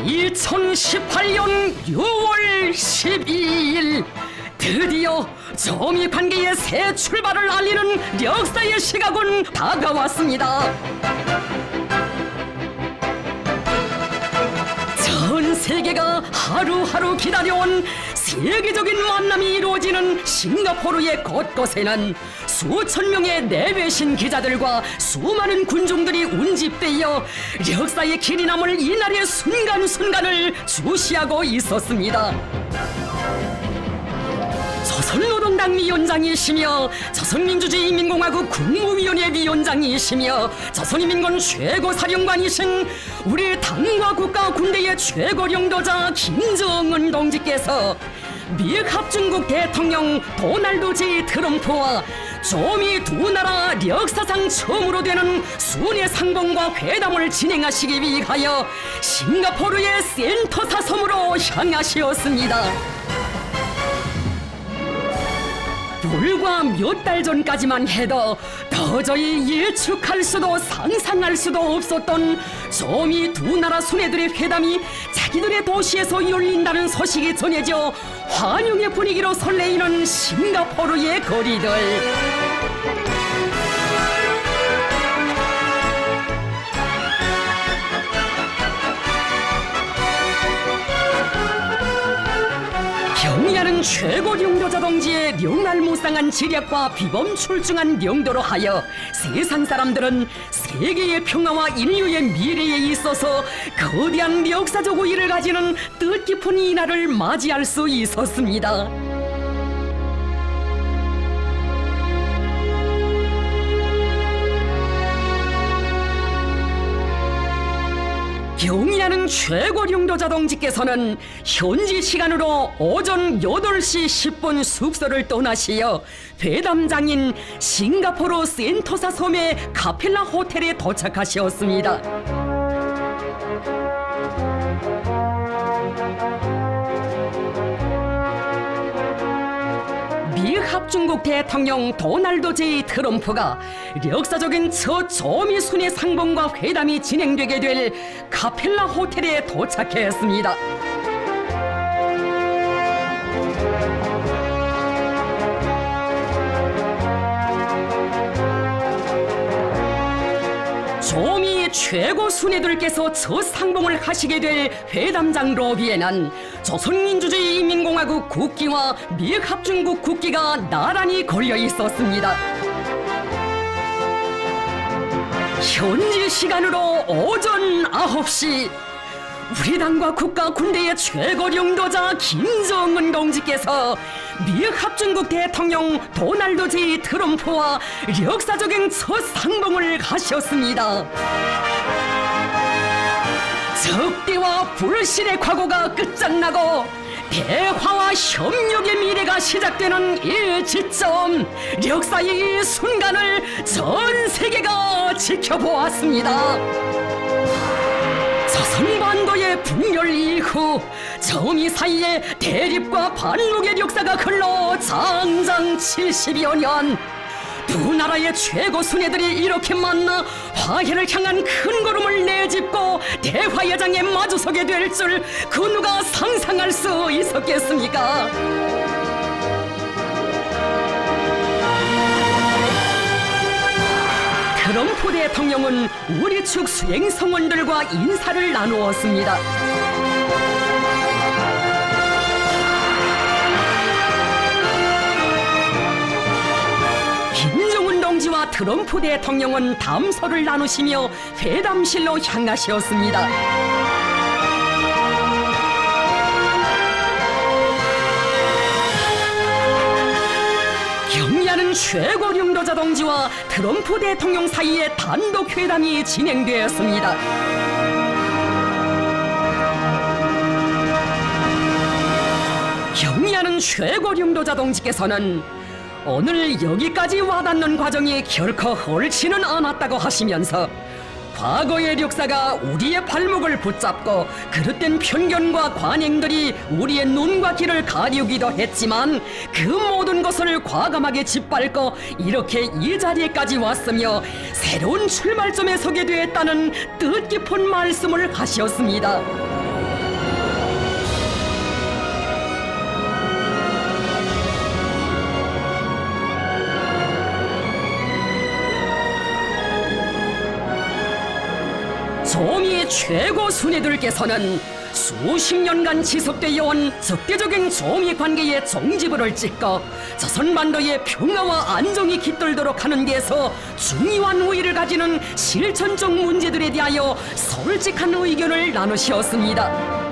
2018년 6월 12일 드디어 조미 관계의 새 출발을 알리는 역사의 시각은 다가왔습니다. 전 세계가 하루하루 기다려온 세계적인 만남이 이루어지는 싱가포르의 곳곳에는 수천 명의 내외신 기자들과 수많은 군중들이 운집되어 역사의 길이 남을 이날의 순간순간을 주시하고 있었습니다. 조선노동당 위원장이시며 조선민주주의인민공화국 국무위원회 위원장이시며 조선인민군 최고사령관이신 우리 당과 국가 군대의 최고領導자 김정은 동지께서 미 합중국 대통령 도널드 J 트럼프와 조미 두 나라 역사상 처음으로 되는 순회 상봉과 회담을 진행하시기 위하여 싱가포르의 센토사 섬으로 향하시었습니다. 불과 몇 달 전까지만 해도 도저히 예측할 수도 상상할 수도 없었던 조미 두 나라 순회들의 회담이 자기들의 도시에서 열린다는 소식이 전해져 환영의 분위기로 설레이는 싱가포르의 거리들. 경의하는 최고領導자 동지의 명날무쌍한 지략과 비범출중한 명도로 하여 세상 사람들은 세계의 평화와 인류의 미래에 있어서 거대한 역사적 우위를 가지는 뜻깊은 이날을 맞이할 수 있었습니다. 경의하는 최고領導자 동지께서는 현지 시간으로 오전 8시 10분 숙소를 떠나시어 회담장인 싱가포르 센토사 섬의 카펠라 호텔에 도착하셨습니다. 미 합중국 대통령 도널드 J 트럼프가 역사적인 첫 조미 순회 상봉과 회담이 진행되게 될 카펠라 호텔에 도착했습니다. 조미 최고 순회들께서 첫 상봉을 하시게 될 회담장 로비에는 조선민주주의인민공화국 국기와 미 합중국 국기가 나란히 걸려 있었습니다. 현지 시간으로 오전 9시 우리 당과 국가 군대의 최고領導자 김정은 동지께서 미 합중국 대통령 도널드 J 트럼프와 역사적인 첫 상봉을 하셨습니다. 적대와 불신의 과거가 끝장나고 대화와 협력의 미래가 시작되는 이 지점, 역사의 이 순간을 전 세계가 지켜보았습니다. 조선반도의 분열 이후 조미 사이에 대립과 반목의 역사가 흘러 장장 70여 년, 두 나라의 최고 순회들이 이렇게 만나 화해를 향한 큰 걸음을 내딛고 대화의 장에 마주서게 될 줄 그 누가 상상할 수 있었겠습니까? 트럼프 대통령은 우리 측 수행성원들과 인사를 나누었습니다. 김정은 동지와 트럼프 대통령은 담소를 나누시며 회담실로 향하셨습니다. 경의하는 최고領導자 동지와 트럼프 대통령 사이에 단독 회담이 진행되었습니다. 경의하는 최고領導자 동지께서는 오늘 여기까지 와닿는 과정이 결코 옳지는 않았다고 하시면서 과거의 역사가 우리의 발목을 붙잡고 그릇된 편견과 관행들이 우리의 눈과 귀를 가리우기도 했지만 그 모든 것을 과감하게 짓밟고 이렇게 이 자리에까지 왔으며 새로운 출발점에 서게 되었다는 뜻깊은 말씀을 하셨습니다. 조미의 최고 순애들께서는 수십 년간 지속되어 온 적대적인 조미 관계에 종지부를 찍고 조선반도의 평화와 안정이 깃들도록 하는 데서 중요한 우위를 가지는 실천적 문제들에 대하여 솔직한 의견을 나누셨습니다.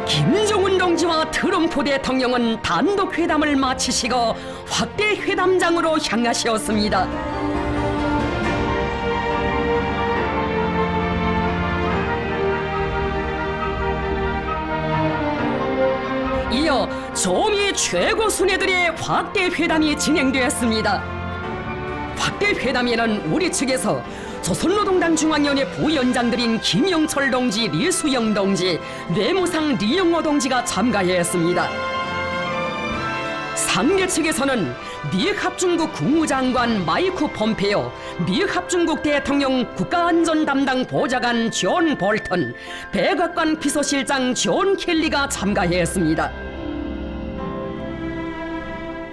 김정은 동지와 트럼프 대통령은 단독 회담을 마치시고 확대 회담장으로 향하셨습니다. 이어 조미 최고 순애들의 확대 회담이 진행되었습니다. 확대 회담에는 우리 측에서 조선노동당 중앙위원회 부위원장들인 김영철 동지, 리수영 동지, 뇌무상 리영호 동지가 참가했습니다. 상대 측에서는 미국 합중국 국무장관 마이크 폼페오, 미국 합중국 대통령 국가안전 담당 보좌관 존 볼턴, 백악관 비서실장 존 켈리가 참가했습니다.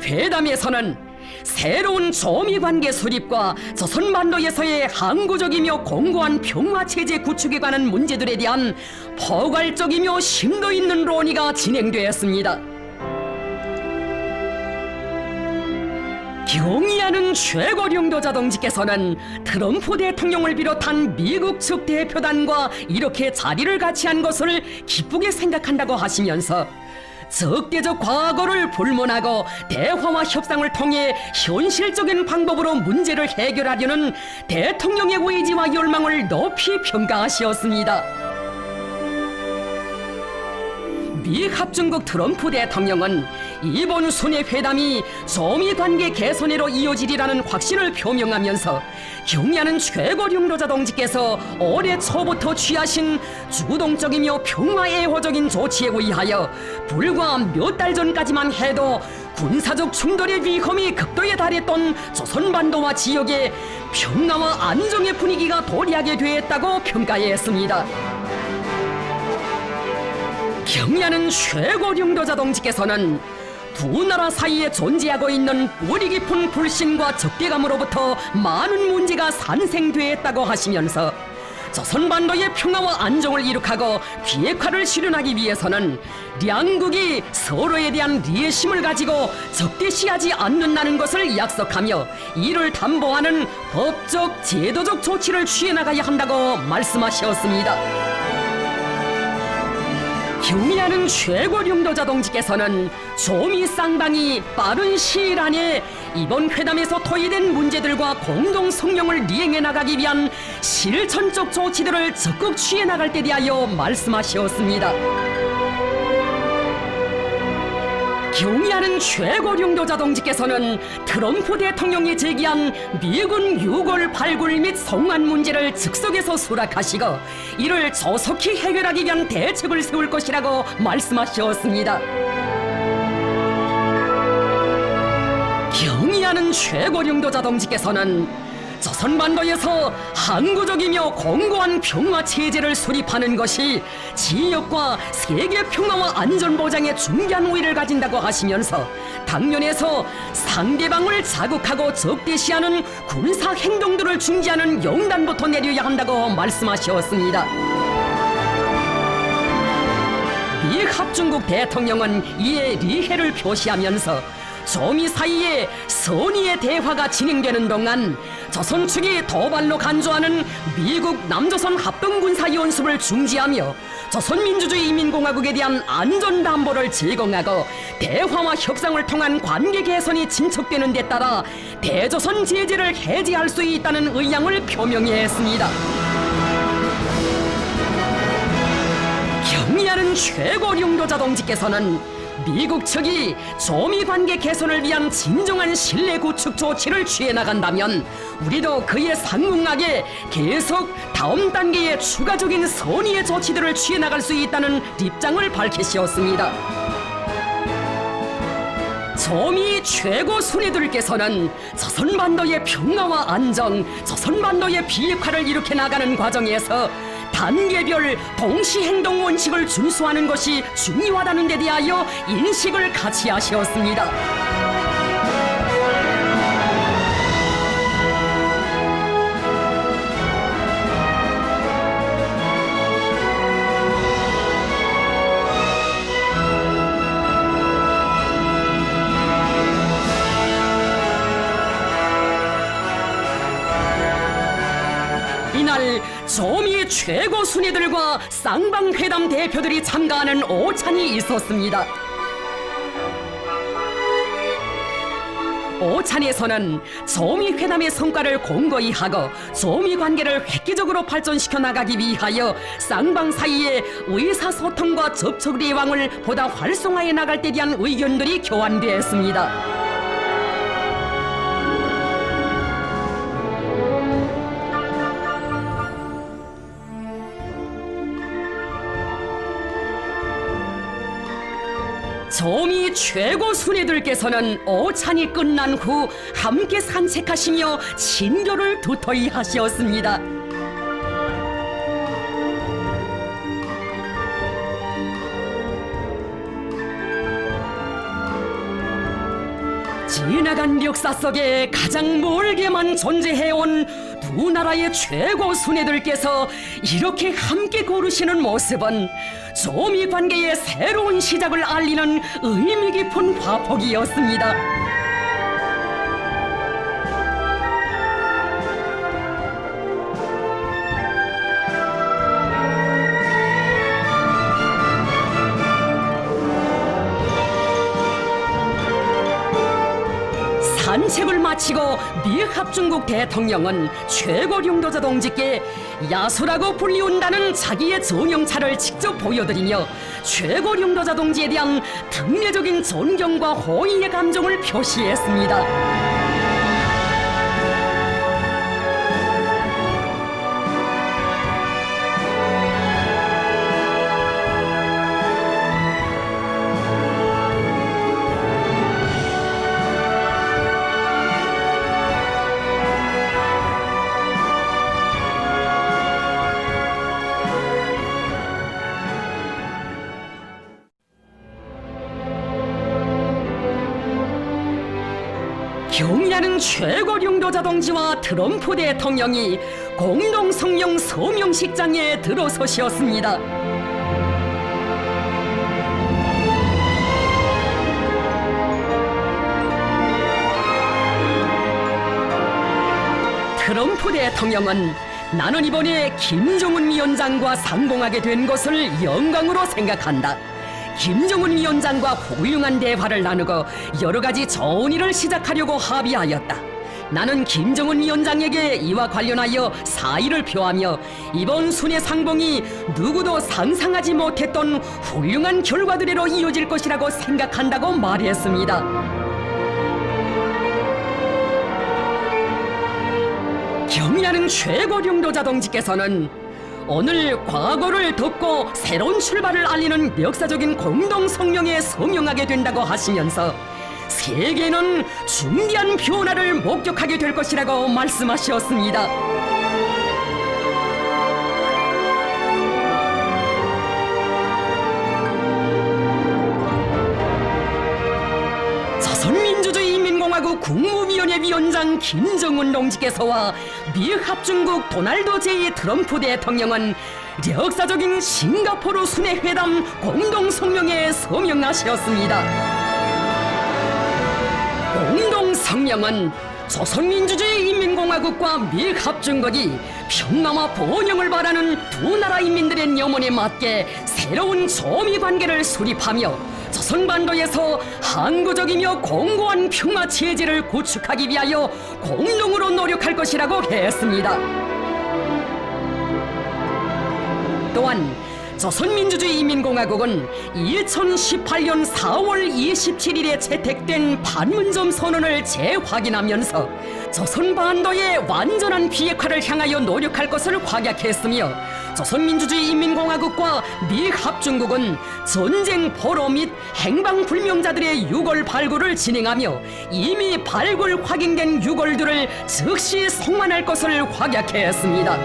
회담에서는 새로운 조미 관계 수립과 조선반도에서의 항구적이며 공고한 평화체제 구축에 관한 문제들에 대한 포괄적이며 심도 있는 논의가 진행되었습니다. 경의하는 최고領導者 동지께서는 트럼프 대통령을 비롯한 미국 측 대표단과 이렇게 자리를 같이 한 것을 기쁘게 생각한다고 하시면서 적대적 과거를 불문하고 대화와 협상을 통해 현실적인 방법으로 문제를 해결하려는 대통령의 의지와 열망을 높이 평가하셨습니다. 미 합중국 트럼프 대통령은 이번 순회 회담이 조미 관계 개선으로 이어지리라는 확신을 표명하면서 경의하는 최고領導者 동지께서 올해 초부터 취하신 주동적이며 평화애호적인 조치에 의하여 불과 몇 달 전까지만 해도 군사적 충돌의 위험이 극도에 달했던 조선반도와 지역에 평화와 안정의 분위기가 도래하게 되었다고 평가했습니다. 경의하는 최고領導者 동지께서는 두 나라 사이에 존재하고 있는 뿌리 깊은 불신과 적대감으로부터 많은 문제가 산생되었다고 하시면서 조선반도의 평화와 안정을 이룩하고 비핵화를 실현하기 위해서는 양국이 서로에 대한 리애심을 가지고 적대시하지 않는다는 것을 약속하며 이를 담보하는 법적, 제도적 조치를 취해나가야 한다고 말씀하셨습니다. 경의하는 최고領導者 동지께서는 조미 쌍방이 빠른 시일 안에 이번 회담에서 토의된 문제들과 공동 성명을 이행해 나가기 위한 실천적 조치들을 적극 취해 나갈 때 대하여 말씀하셨습니다. 경의하는 최고領導者 동지께서는 트럼프 대통령이 제기한 미군 유골 발굴 및 송환 문제를 즉석에서 수락하시고 이를 조속히 해결하기 위한 대책을 세울 것이라고 말씀하셨습니다. 경의하는 최고領導者 동지께서는 조선반도에서 항구적이며 공고한 평화체제를 수립하는 것이 지역과 세계 평화와 안전 보장에 중요한 우위를 가진다고 하시면서 당면에서 상대방을 자극하고 적대시하는 군사 행동들을 중지하는 영단부터 내려야 한다고 말씀하셨습니다. 미 합중국 대통령은 이에 리해를 표시하면서 조미 사이에 선의의 대화가 진행되는 동안 조선 측이 도발로 간주하는 미국 남조선 합동군사연습을 중지하며 조선민주주의인민공화국에 대한 안전담보를 제공하고 대화와 협상을 통한 관계 개선이 진척되는 데 따라 대조선 제재를 해제할 수 있다는 의향을 표명했습니다. 경의하는 최고領導者 동지께서는 미국 측이 조미 관계 개선을 위한 진정한 신뢰 구축 조치를 취해 나간다면 우리도 그에 상응하게 계속 다음 단계의 추가적인 선의의 조치들을 취해 나갈 수 있다는 입장을 밝히셨습니다. 조미 최고 순위들께서는 조선반도의 평화와 안정, 조선반도의 비핵화를 일으켜 나가는 과정에서 단계별 동시행동 원칙을 준수하는 것이 중요하다는 데 대하여 인식을 같이 하셨습니다. 이날 조미 최고 순위들과 쌍방회담 대표들이 참가하는 오찬이 있었습니다. 오찬에서는 조미 회담의 성과를 공고히 하고 조미 관계를 획기적으로 발전시켜 나가기 위하여 쌍방 사이의 의사소통과 접촉 예방을 보다 활성화해 나갈 때 대한 의견들이 교환되었습니다. 조미 최고 순위들께서는 오찬이 끝난 후 함께 산책하시며 친교를 두터이 하시었습니다. 지나간 역사 속에 가장 멀게만 존재해온 두 나라의 최고 순위들께서 이렇게 함께 걸으시는 모습은 조미 관계의 새로운 시작을 알리는 의미 깊은 화폭이었습니다. 산책을 마치고 미합중국 대통령은 최고領導者 동지께 야수라고 불리운다는 자기의 정형차를 직접 보여드리며 최고領導者 동지에 대한 특례적인 존경과 호의의 감정을 표시했습니다. 경의하는 최고領導者 동지와 트럼프 대통령이 공동 성명 서명식장에 들어서셨습니다. 트럼프 대통령은 나는 이번에 김정은 위원장과 상봉하게 된 것을 영광으로 생각한다. 김정은 위원장과 훌륭한 대화를 나누고 여러 가지 좋은 일을 시작하려고 합의하였다. 나는 김정은 위원장에게 이와 관련하여 사의를 표하며 이번 순회 상봉이 누구도 상상하지 못했던 훌륭한 결과들로 이어질 것이라고 생각한다고 말했습니다. 경의하는 최고領導者 동지께서는 오늘 과거를 덮고 새로운 출발을 알리는 역사적인 공동 성명에 서명하게 된다고 하시면서 세계는 중대한 변화를 목격하게 될 것이라고 말씀하셨습니다. 조선민주주의인민공화국 국무위원회 위원장 김정은 동지께서와 미합중국 도널드 제 트럼프 대통령은 역사적인 싱가포르 순회 회담 공동 성명에 서명하셨습니다. 공동 성명은 조선민주주의인민공화국과 미합중국이 평화와 번영을 바라는 두 나라 인민들의 염원에 맞게 새로운 조미 관계를 수립하며 조선반도에서 항구적이며 공고한 평화 체제를 구축하기 위하여 공동으로 노력할 것이라고 했습니다. 또한 조선민주주의인민공화국은 2018년 4월 27일에 채택된 판문점 선언을 재확인하면서 조선 반도의 완전한 비핵화를 향하여 노력할 것을 확약했으며 조선민주주의 인민공화국과 미합중국은 전쟁 포로 및 행방불명자들의 유골 발굴을 진행하며 이미 발굴 확인된 유골들을 즉시 송환할 것을 확약했습니다.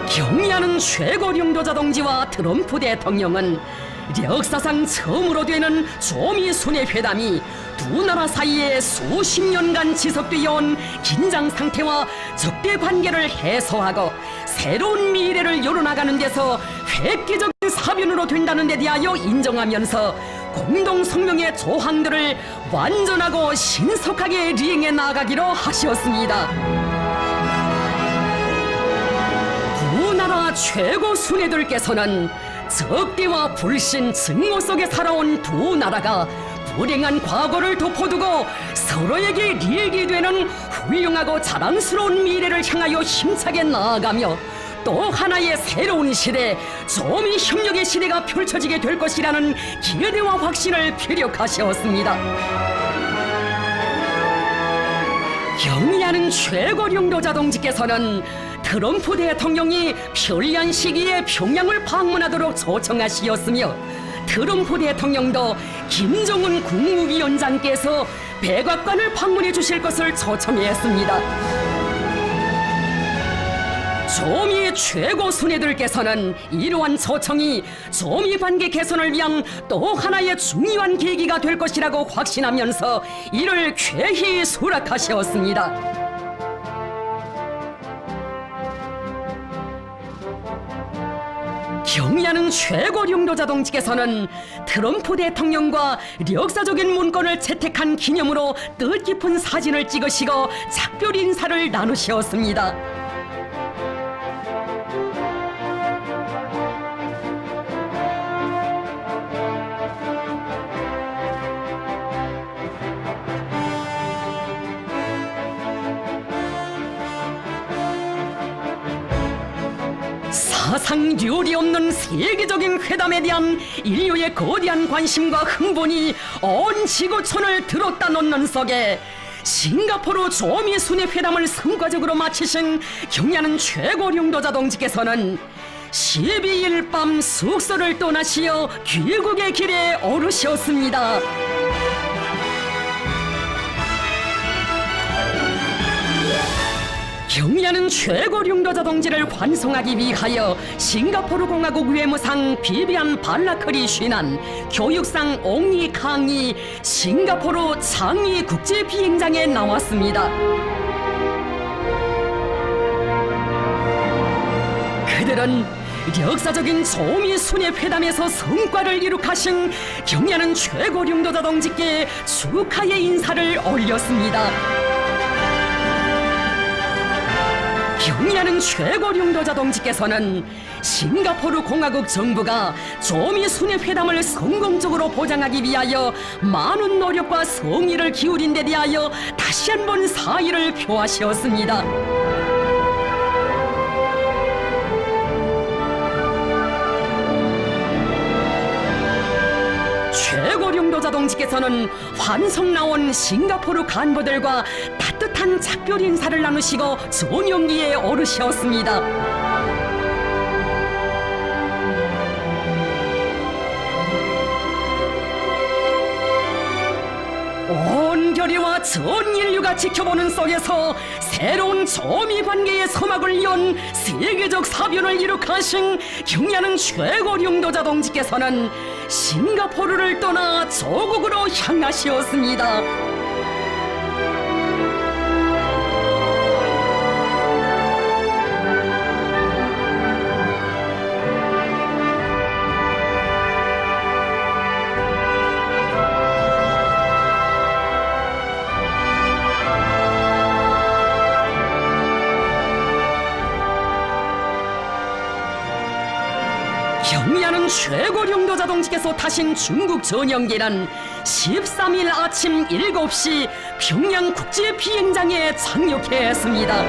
경의하는 최고領導者 동지와 트럼프 대통령은 역사상 처음으로 되는 조미 순회 회담이 두 나라 사이에 수십 년간 지속되어 온 긴장 상태와 적대 관계를 해소하고 새로운 미래를 열어나가는 데서 획기적인 사변으로 된다는 데 대하여 인정하면서 공동 성명의 조항들을 완전하고 신속하게 리행해 나가기로 하셨습니다. 두 나라 최고 순회들께서는 적대와 불신, 증오 속에 살아온 두 나라가 불행한 과거를 덮어두고 서로에게 리액이 되는 훌륭하고 자랑스러운 미래를 향하여 힘차게 나아가며 또 하나의 새로운 시대, 조미 협력의 시대가 펼쳐지게 될 것이라는 기대와 확신을 피력하셨습니다. 경의하는 최고領導者 동지께서는 트럼프 대통령이 편리한 시기에 평양을 방문하도록 초청하시었으며 트럼프 대통령도 김정은 국무위원장께서 백악관을 방문해 주실 것을 초청했습니다. 조미 최고 순회들께서는 이러한 초청이 조미 관계 개선을 위한 또 하나의 중요한 계기가 될 것이라고 확신하면서 이를 쾌히 수락하셨습니다. 경의하는 최고領導者 동지께서는 트럼프 대통령과 역사적인 문건을 채택한 기념으로 뜻깊은 사진을 찍으시고 작별 인사를 나누셨습니다. 사상 류리 없는 세계적인 회담에 대한 인류의 거대한 관심과 흥분이 온 지구촌을 들었다 놓는 속에 싱가포르 조미 순회 회담을 성과적으로 마치신 경의하는 최고領導者 동지께서는 12일 밤 숙소를 떠나시어 귀국의 길에 오르셨습니다. 경의하는 최고領導者 동지를 환송하기 위하여 싱가포르 공화국 외무상 비비안 발라크리 쉰한, 교육상 옹이 캉이 싱가포르 창이 국제 비행장에 나왔습니다. 그들은 역사적인 조미 순회 회담에서 성과를 이룩하신 경의하는 최고領導者 동지께 축하의 인사를 올렸습니다. 경의하는 최고領導者 동지께서는 싱가포르 공화국 정부가 조미 순회 회담을 성공적으로 보장하기 위하여 많은 노력과 성의를 기울인 데 대하여 다시 한번 사의를 표하셨습니다. 최고領導者 동지께서는 환송 나온 싱가포르 간부들과 따뜻한 작별 인사를 나누시고 전용기에 오르셨습니다. 온 교류와 전 인류가 지켜보는 속에서 새로운 조미 관계의 서막을 연 세계적 사변을 이룩하신 경의하는 최고領導者 동지께서는 싱가포르를 떠나 조국으로 향하시었습니다. 경의하는 최고領導者 동지께서 타신 중국 전용기는 13일 아침 7시 평양 국제 비행장에 착륙했습니다.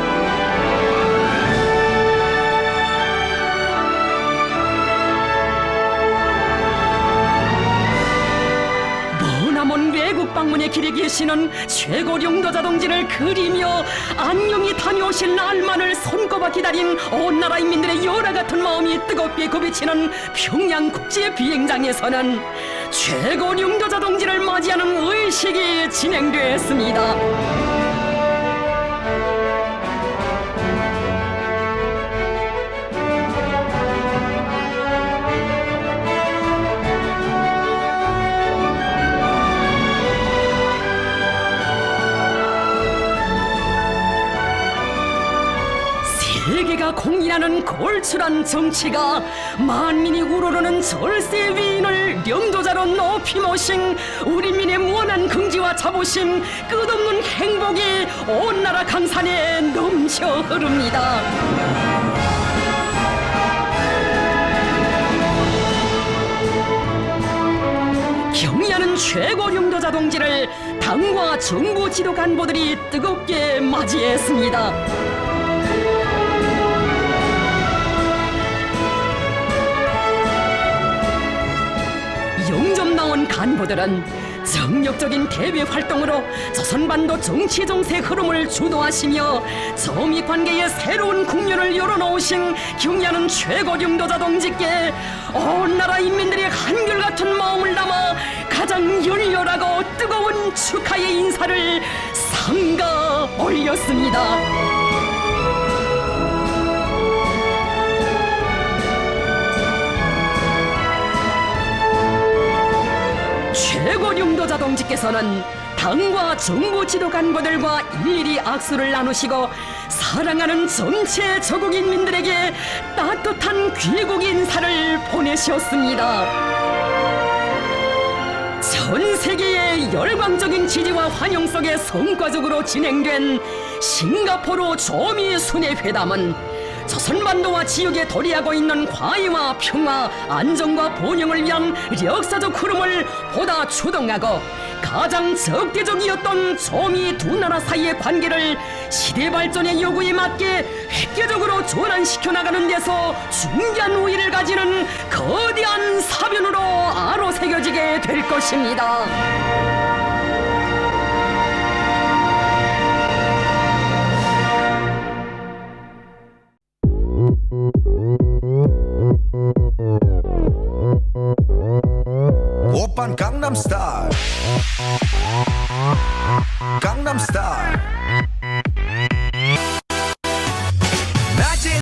머나먼 외국 외국 방문의 길에 계시는 최고 용도자 동지를 그리며 안녕히 다녀오실 날만을 손꼽아 기다린 온 나라 인민들의 열화 같은 마음이 뜨겁게 고비치는 평양 국제 비행장에서는 최고 용도자 동지를 맞이하는 의식이 진행됐습니다. 세계가 공인하는 골출한 정치가 만민이 우러르는 절세 위인을 영도자로 높이 모신 우리 민의 무한한 긍지와 자부심, 끝없는 행복이 온 나라 강산에 넘쳐 흐릅니다. 경의하는 최고 용도자 동지를 당과 정부 지도 간부들이 뜨겁게 맞이했습니다. 영접 나온 간부들은 정력적인 대외 활동으로 조선반도 정치 정세 흐름을 주도하시며 저미 관계의 새로운 국면을 열어놓으신 경의하는 최고 용도자 동지께 온 나라 인민들의 한결같은 마음을 담아 가장 열렬하고 뜨거운 축하의 인사를 삼가 올렸습니다. 최고 용도자 동지께서는 당과 정부 지도 간부들과 일일이 악수를 나누시고 사랑하는 전체 저국 인민들에게 따뜻한 귀국 인사를 보내셨습니다. 전 세계의 열광적인 지지와 환영 속에 성과적으로 진행된 싱가포르 조미 순회 회담은 조선반도와 지역에 도래하고 있는 화해와 평화, 안정과 번영을 위한 역사적 흐름을 보다 주동하고 가장 적대적이었던 조미 두 나라 사이의 관계를 시대 발전의 요구에 맞게 획기적으로 전환시켜 나가는 데서 중요한 우위를 가지는 거대한 사변으로 아로새겨지게 될 것입니다.